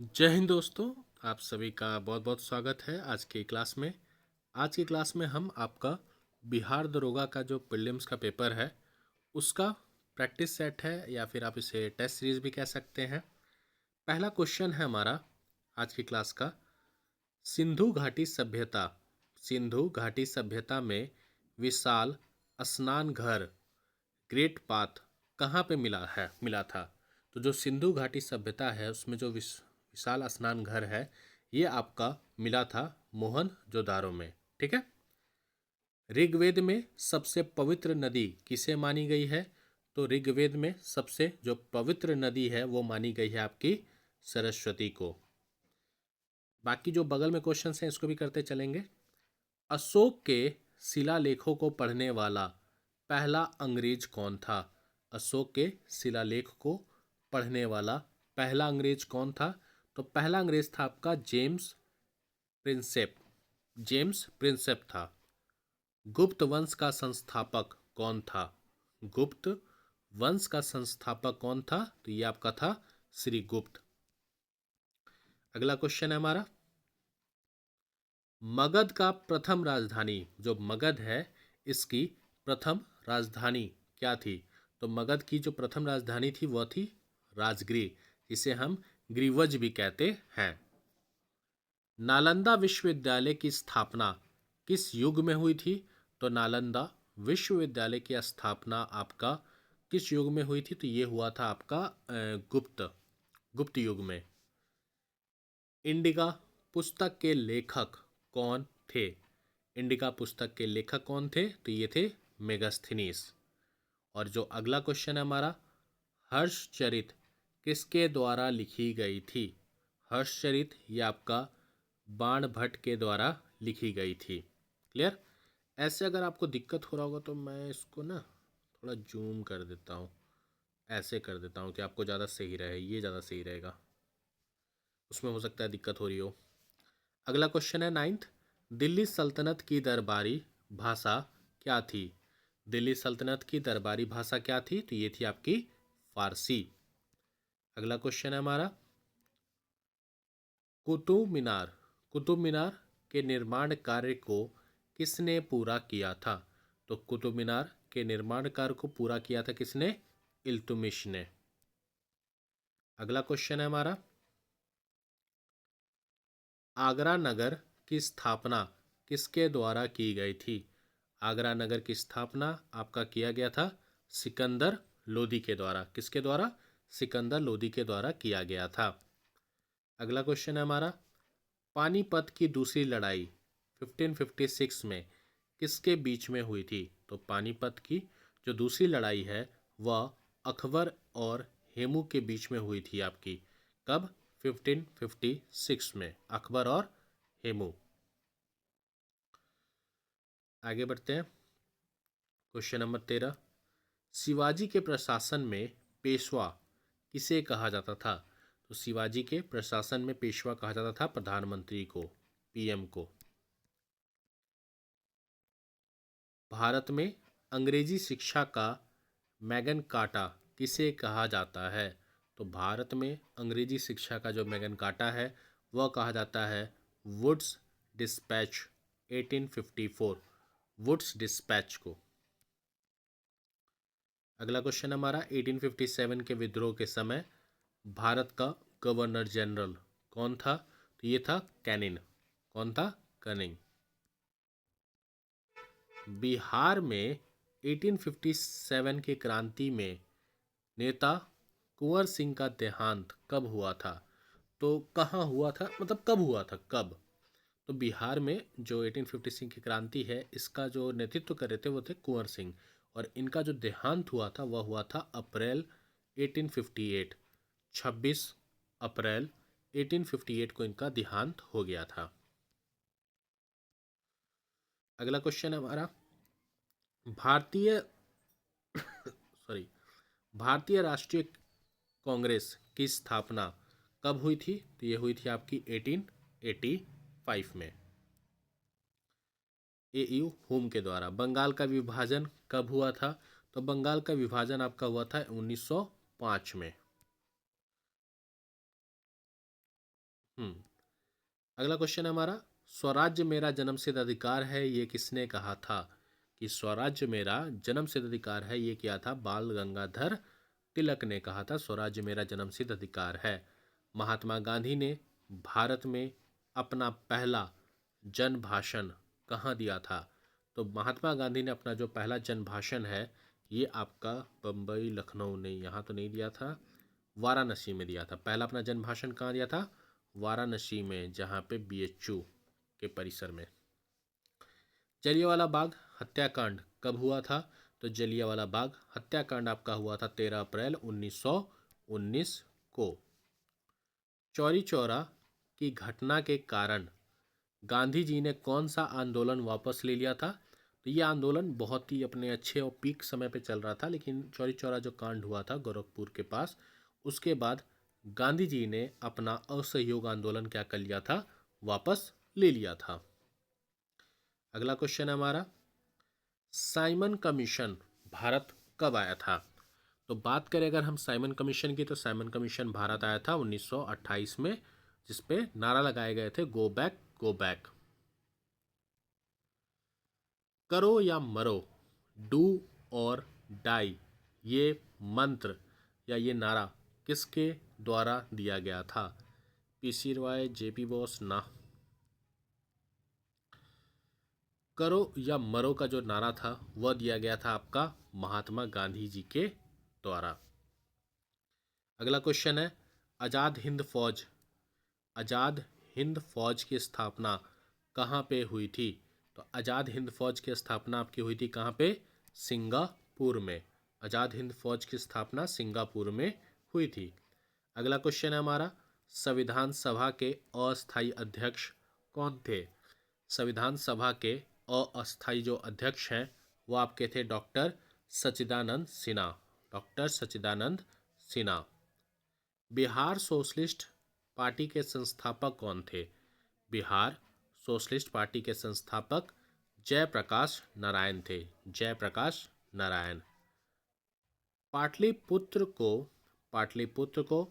जय हिंद दोस्तों। आप सभी का बहुत बहुत स्वागत है आज की क्लास में। आज की क्लास में हम आपका बिहार दरोगा का जो प्रीलिम्स का पेपर है उसका प्रैक्टिस सेट है या फिर आप इसे टेस्ट सीरीज भी कह सकते हैं। पहला क्वेश्चन है हमारा आज की क्लास का, सिंधु घाटी सभ्यता सिंधु घाटी सभ्यता में विशाल स्नान घर ग्रेट पाथ कहाँ पे मिला था। तो जो सिंधु घाटी सभ्यता है उसमें जो विशाल स्नान घर है ये आपका मिला था मोहनजोदारो में। ठीक है। ऋग्वेद में सबसे पवित्र नदी किसे मानी गई है? तो ऋग्वेद में सबसे जो पवित्र नदी है वो मानी गई है आपकी सरस्वती को। बाकी जो बगल में क्वेश्चन हैं इसको भी करते चलेंगे। अशोक के शिलालेखों को पढ़ने वाला पहला अंग्रेज कौन था? अशोक के शिलालेख को पढ़ने वाला पहला अंग्रेज कौन था? तो पहला अंग्रेज था आपका प्रिंसेप जेम्स प्रिंसेप था। गुप्त वंश का संस्थापक कौन था? गुप्त वंश का संस्थापक कौन था? तो ये आपका था श्रीगुप्त। अगला क्वेश्चन है हमारा, मगध का प्रथम राजधानी, जो मगध है इसकी प्रथम राजधानी क्या थी? तो मगध की जो प्रथम राजधानी थी वह थी राजगृह, जिसे हम ग्रीवज भी कहते हैं। नालंदा विश्वविद्यालय की स्थापना किस युग में हुई थी? तो नालंदा विश्वविद्यालय की स्थापना आपका किस युग में हुई थी? तो ये हुआ था आपका गुप्त गुप्त युग में। इंडिका पुस्तक के लेखक कौन थे? इंडिका पुस्तक के लेखक कौन थे? तो ये थे मेगास्थनीस। और जो अगला क्वेश्चन है हमारा, हर्षचरित किसके द्वारा लिखी गई थी? हर्षचरित ये आपका बाण भट्ट के द्वारा लिखी गई थी। क्लियर? ऐसे अगर आपको दिक्कत हो रहा होगा तो मैं इसको ना थोड़ा जूम कर देता हूँ, ऐसे कर देता हूँ कि आपको ज़्यादा सही रहे, ये ज़्यादा सही रहेगा। उसमें हो सकता है दिक्कत हो रही हो। अगला क्वेश्चन है नाइन्थ, दिल्ली सल्तनत की दरबारी भाषा क्या थी? दिल्ली सल्तनत की दरबारी भाषा क्या थी? तो ये थी आपकी फारसी। अगला क्वेश्चन है हमारा, कुतुब मीनार के निर्माण कार्य को किसने पूरा किया था? तो कुतुब मीनार के निर्माण कार्य को पूरा किया था किसने? इल्तुमिश ने। अगला क्वेश्चन है हमारा, आगरा नगर की स्थापना किसके द्वारा की गई थी? आगरा नगर की स्थापना आपका किया गया था सिकंदर लोदी के द्वारा। किसके द्वारा? सिकंदर लोदी के द्वारा किया गया था। अगला क्वेश्चन है हमारा, पानीपत की दूसरी लड़ाई 1556 में किसके बीच में हुई थी? तो पानीपत की जो दूसरी लड़ाई है वह अकबर और हेमू के बीच में हुई थी आपकी। कब? 1556 में, अकबर और हेमू। आगे बढ़ते हैं। क्वेश्चन नंबर 13, शिवाजी के प्रशासन में पेशवा किसे कहा जाता था? तो शिवाजी के प्रशासन में पेशवा कहा जाता था प्रधानमंत्री को, पीएम को। भारत में अंग्रेजी शिक्षा का मैगन कार्टा किसे कहा जाता है? तो भारत में अंग्रेजी शिक्षा का जो मैगन कार्टा है वह कहा जाता है वुड्स डिस्पैच 1854, वुड्स डिस्पैच को। अगला क्वेश्चन हमारा, 1857 के विद्रोह के समय भारत का गवर्नर जनरल कौन था? तो ये था कैनिंग। कौन था? कैनिंग। बिहार में 1857 की क्रांति में नेता कुंवर सिंह का देहांत कब हुआ था? तो कहाँ हुआ था, मतलब कब हुआ था, कब? तो बिहार में जो 1856 की क्रांति है इसका जो नेतृत्व कर रहे थे वो थे कुंवर सिंह, और इनका जो देहांत हुआ था वह हुआ था अप्रैल 1858। 26 अप्रैल 1858 को इनका देहांत हो गया था। अगला क्वेश्चन है हमारा, भारतीय सॉरी भारतीय राष्ट्रीय कांग्रेस की स्थापना कब हुई थी? तो ये हुई थी आपकी 1885 में, एयू होम के द्वारा। बंगाल का विभाजन कब हुआ था? तो बंगाल का विभाजन आपका हुआ था 1905 में। अगला क्वेश्चन है हमारा, स्वराज्य मेरा जन्मसिद्ध अधिकार है, ये किसने कहा था? कि स्वराज्य मेरा जन्मसिद्ध अधिकार है, ये क्या था? बाल गंगाधर तिलक ने कहा था, स्वराज्य मेरा जन्मसिद्ध अधिकार है। महात्मा गांधी ने भारत में अपना पहला जन भाषण कहाँ दिया था? तो महात्मा गांधी ने अपना जो पहला जन भाषण है, ये आपका बम्बई, लखनऊ नहीं, यहाँ तो नहीं दिया था, वाराणसी में दिया था। पहला अपना जन भाषण कहाँ दिया था? वाराणसी में, जहाँ पे बीएचयू के परिसर में। जलियांवाला बाग हत्याकांड कब हुआ था? तो जलियांवाला बाग हत्याकांड आपका हुआ था 13 अप्रैल 1919 को। चौरी चौरा की घटना के कारण गांधी जी ने कौन सा आंदोलन वापस ले लिया था? तो ये आंदोलन बहुत ही अपने अच्छे और पीक समय पे चल रहा था, लेकिन चौरी चौरा जो कांड हुआ था गोरखपुर के पास, उसके बाद गांधी जी ने अपना असहयोग आंदोलन क्या कर लिया था? वापस ले लिया था। अगला क्वेश्चन है हमारा, साइमन कमीशन भारत कब आया था? तो बात करें अगर हम साइमन कमीशन की, तो साइमन कमीशन भारत आया था 1928 में, जिसपे नारा लगाए गए थे, गो बैक गो बैक। करो या मरो, डू और डाई, ये मंत्र या ये नारा किसके द्वारा दिया गया था? पीसी रॉय, जेपी बोस ना। करो या मरो का जो नारा था वह दिया गया था आपका महात्मा गांधी जी के द्वारा। अगला क्वेश्चन है, आजाद हिंद फौज, आजाद हिंद फौज की स्थापना कहाँ पे हुई थी? तो आजाद हिंद फौज की स्थापना आपकी हुई थी कहाँ पे? सिंगापुर में। आजाद हिंद फौज की स्थापना सिंगापुर में हुई थी। अगला क्वेश्चन है हमारा, संविधान सभा के अस्थायी अध्यक्ष कौन थे? संविधान सभा के अस्थायी जो अध्यक्ष हैं वो आपके थे डॉक्टर सच्चिदानंद सिन्हा, डॉक्टर सच्चिदानंद सिन्हा। बिहार सोशलिस्ट पार्टी के संस्थापक कौन थे? बिहार सोशलिस्ट पार्टी के संस्थापक जयप्रकाश नारायण थे, जयप्रकाश नारायण। पाटलिपुत्र को, पाटलिपुत्र को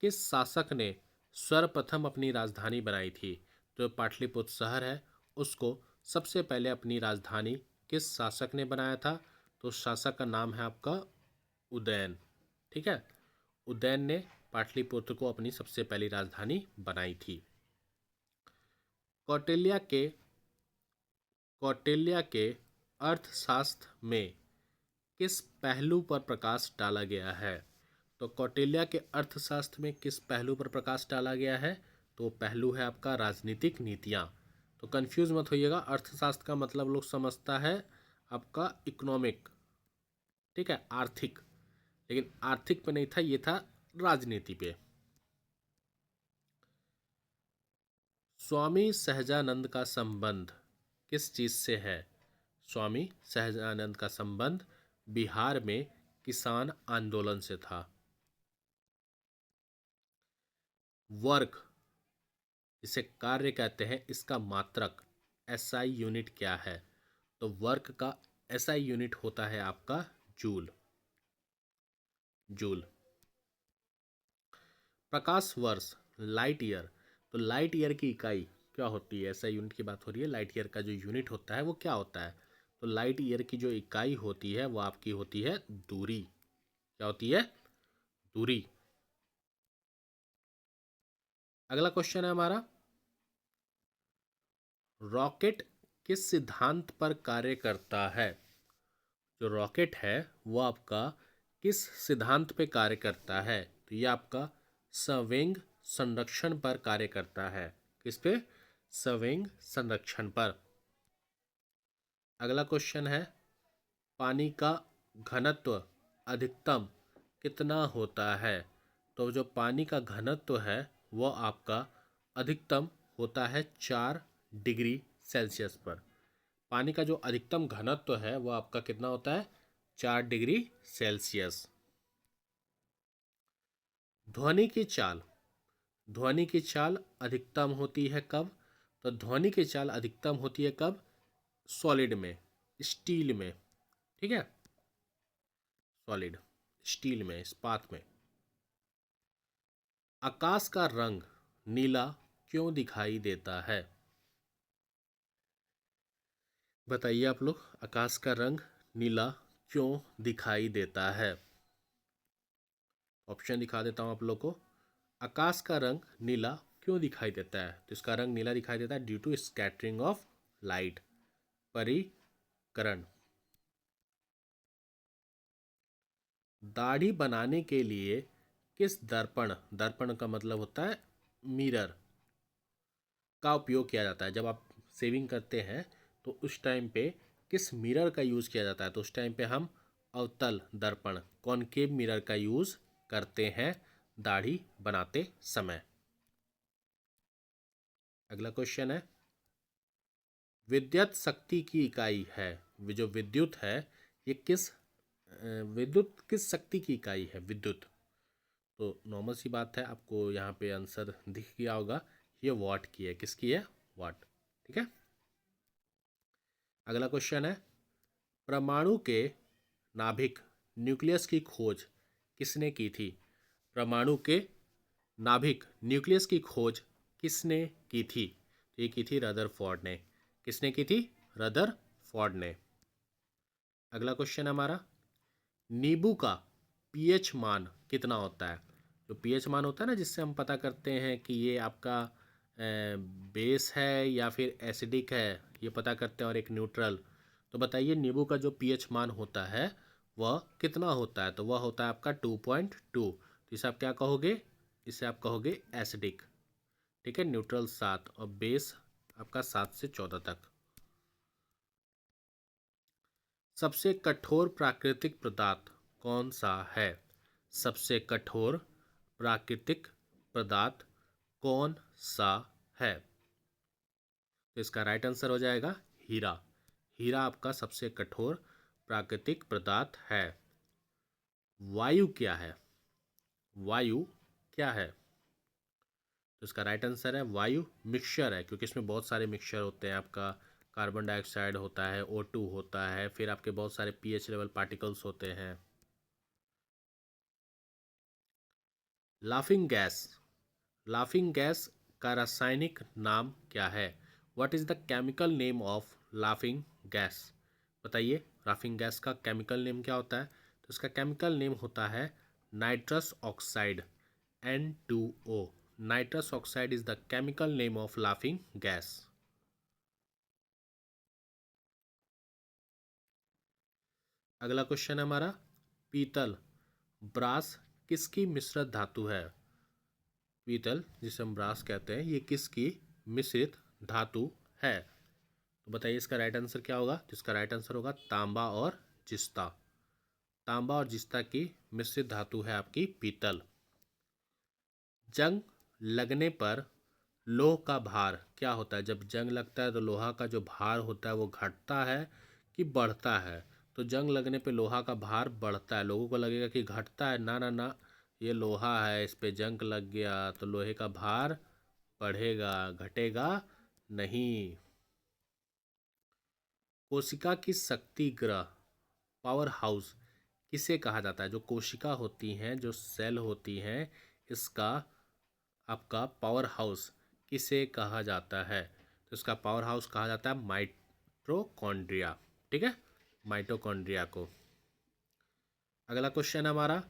किस शासक ने सर्वप्रथम अपनी राजधानी बनाई थी? तो पाटलिपुत्र शहर है, उसको सबसे पहले अपनी राजधानी किस शासक ने बनाया था? तो शासक का नाम है आपका उदयन। ठीक है, उदयन ने पाटलिपुत्र को अपनी सबसे पहली राजधानी बनाई थी। कौटिल्य के, कौटिल्य के अर्थशास्त्र में किस पहलू पर प्रकाश डाला गया है? तो कौटिल्य के अर्थशास्त्र में किस पहलू पर प्रकाश डाला गया है? तो पहलू है आपका राजनीतिक नीतियाँ। तो कंफ्यूज मत होइएगा, अर्थशास्त्र का मतलब लोग समझता है आपका इकोनॉमिक, ठीक है, आर्थिक, लेकिन आर्थिक पे नहीं था, ये था राजनीति पे। स्वामी सहजानंद का संबंध किस चीज से है? स्वामी सहजानंद का संबंध बिहार में किसान आंदोलन से था। वर्क इसे कार्य कहते हैं, इसका मात्रक एसआई यूनिट क्या है? तो वर्क का एसआई यूनिट होता है आपका जूल, जूल। प्रकाश वर्ष लाइट ईयर, तो लाइट ईयर की इकाई क्या होती है? एसआई यूनिट की बात हो रही है, लाइट ईयर का जो यूनिट होता है वो क्या होता है? तो लाइट ईयर की जो इकाई होती है वो आपकी होती है दूरी। क्या होती है? दूरी। अगला क्वेश्चन है हमारा, रॉकेट किस सिद्धांत पर कार्य करता है? जो रॉकेट है वो आपका किस सिद्धांत पे कार्य करता है? तो ये आपका संवेग संरक्षण पर कार्य करता है। किस पे? संवेग संरक्षण पर। अगला क्वेश्चन है, पानी का घनत्व अधिकतम कितना होता है? तो जो पानी का घनत्व है वो आपका अधिकतम होता है 4 डिग्री सेल्सियस पर। पानी का जो अधिकतम घनत्व है वो आपका कितना होता है? 4 डिग्री सेल्सियस। ध्वनि की चाल, ध्वनि की चाल अधिकतम होती है कब? तो ध्वनि की चाल अधिकतम होती है कब? सॉलिड में, स्टील में, ठीक है, सॉलिड, स्टील में, इस्पात में। आकाश का रंग नीला क्यों दिखाई देता है? बताइए आप लोग, आकाश का रंग नीला क्यों दिखाई देता है? ऑप्शन दिखा देता हूँ आप लोग को। आकाश का रंग नीला क्यों दिखाई देता है? तो इसका रंग नीला दिखाई देता है due to scattering of light, परिकरण। दाढ़ी बनाने के लिए किस दर्पण, दर्पण का मतलब होता है मिरर, का उपयोग किया जाता है? जब आप शेविंग करते हैं तो उस टाइम पे किस मिरर का यूज़ किया जाता है? तो उस टाइम पे हम अवतल दर्पण, कॉनकेव मिरर का यूज़ करते हैं दाढ़ी बनाते समय। अगला क्वेश्चन है, विद्युत शक्ति की इकाई है, जो विद्युत है ये विद्युत किस शक्ति की इकाई है? विद्युत, तो नॉर्मल सी बात है, आपको यहाँ पे आंसर दिख गया होगा, ये वाट की है। किसकी है? वाट। ठीक है। अगला क्वेश्चन है, परमाणु के नाभिक, न्यूक्लियस की खोज किसने की थी? परमाणु के नाभिक, न्यूक्लियस की खोज किसने की थी? तो ये की थी रदरफोर्ड ने। किसने की थी? रदरफोर्ड ने। अगला क्वेश्चन हमारा, नींबू का पीएच मान कितना होता है? जो पीएच मान होता है ना, जिससे हम पता करते हैं कि ये आपका बेस है या फिर एसिडिक है, ये पता करते हैं, और एक न्यूट्रल। तो बताइए नींबू का जो पीएच मान होता है वह कितना होता है? तो वह होता है आपका 2.2। तो इसे आप क्या कहोगे? इसे आप कहोगे एसिडिक। ठीक है। न्यूट्रल 7 और बेस आपका 7 से 14 तक। सबसे कठोर प्राकृतिक पदार्थ कौन सा है? सबसे कठोर प्राकृतिक पदार्थ कौन सा है? तो इसका राइट आंसर हो जाएगा हीरा। हीरा आपका सबसे कठोर प्राकृतिक पदार्थ है। वायु क्या है? वायु क्या है? तो इसका राइट आंसर है वायु मिक्सचर है, क्योंकि इसमें बहुत सारे मिक्सचर होते हैं। आपका कार्बन डाइऑक्साइड होता है, O2 होता है, फिर आपके बहुत सारे पीएच लेवल पार्टिकल्स होते हैं। लाफिंग गैस, लाफिंग गैस का रासायनिक नाम क्या है? What is the chemical name of laughing gas? बताइए लाफिंग गैस का केमिकल नेम क्या होता है? तो इसका केमिकल नेम होता है nitrous oxide, N2O। Nitrous oxide is the chemical name of laughing gas. अगला क्वेश्चन है हमारा, पीतल, ब्रास किसकी मिश्रित धातु है? पीतल, जिसे हम ब्रास कहते हैं, ये किसकी मिश्रित धातु है? तो बताइए इसका राइट आंसर क्या होगा? जिसका राइट आंसर होगा तांबा और जिस्ता। तांबा और जिस्ता की मिश्रित धातु है आपकी पीतल। जंग लगने पर लोह का भार क्या होता है? जब जंग लगता है तो लोहा का जो भार होता है वो घटता है कि बढ़ता है? तो जंग लगने पे लोहा का भार बढ़ता है। लोगों को लगेगा कि घटता है, ना ना ना, ये लोहा है, इस पे जंग लग गया तो लोहे का भार बढ़ेगा, घटेगा नहीं। कोशिका की शक्ति ग्रह, पावर हाउस किसे कहा जाता है? जो कोशिका होती हैं, जो सेल होती हैं, इसका आपका पावर हाउस किसे कहा जाता है? तो इसका पावर हाउस कहा जाता है माइटोकॉन्ड्रिया। ठीक है, माइटोकॉन्ड्रिया को। अगला क्वेश्चन हमारा,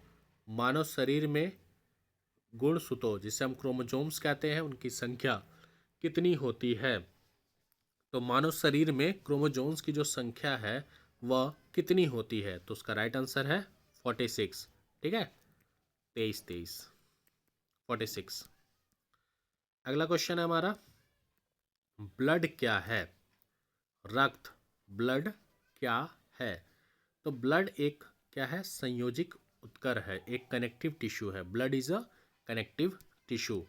मानव शरीर में गुणसूत्रों, जिसे हम क्रोमोसोम्स कहते हैं, उनकी संख्या कितनी होती है? तो मानव शरीर में क्रोमोसोम्स की जो संख्या है वह कितनी होती है? तो उसका राइट आंसर है 46। ठीक है, 23 46। अगला क्वेश्चन है हमारा, ब्लड क्या है? रक्त, ब्लड क्या है? तो ब्लड एक क्या है? संयोजिक उत्कर है, एक कनेक्टिव टिश्यू है। Blood is a connective tissue.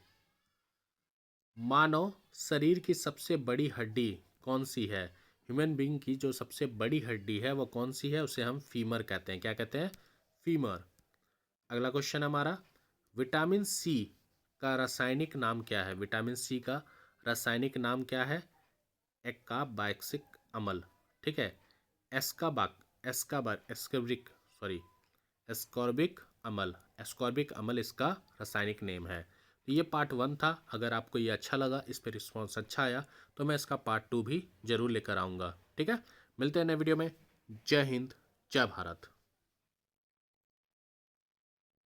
मानव शरीर की सबसे बड़ी हड्डी कौन सी है? ह्यूमन बीइंग की जो सबसे बड़ी हड्डी है वो कौन सी है? उसे हम फीमर कहते हैं। क्या कहते हैं? फीमर। अगला क्वेश्चन हमारा, विटामिन सी का रासायनिक नाम क्या है? विटामिन सी का रासायनिक नाम क्या है? एस्कॉर्बिक अम्ल। ठीक है, एस्कॉर्बिक, सॉरी, एस्कॉर्बिक अम्ल। एस्कॉर्बिक अम्ल इसका रासायनिक नेम है। तो ये पार्ट 1 था। अगर आपको ये अच्छा लगा, इस पर रिस्पॉन्स अच्छा आया, तो मैं इसका पार्ट 2 भी ज़रूर लेकर आऊँगा। ठीक है, मिलते हैं नए वीडियो में। जय हिंद, जय भारत।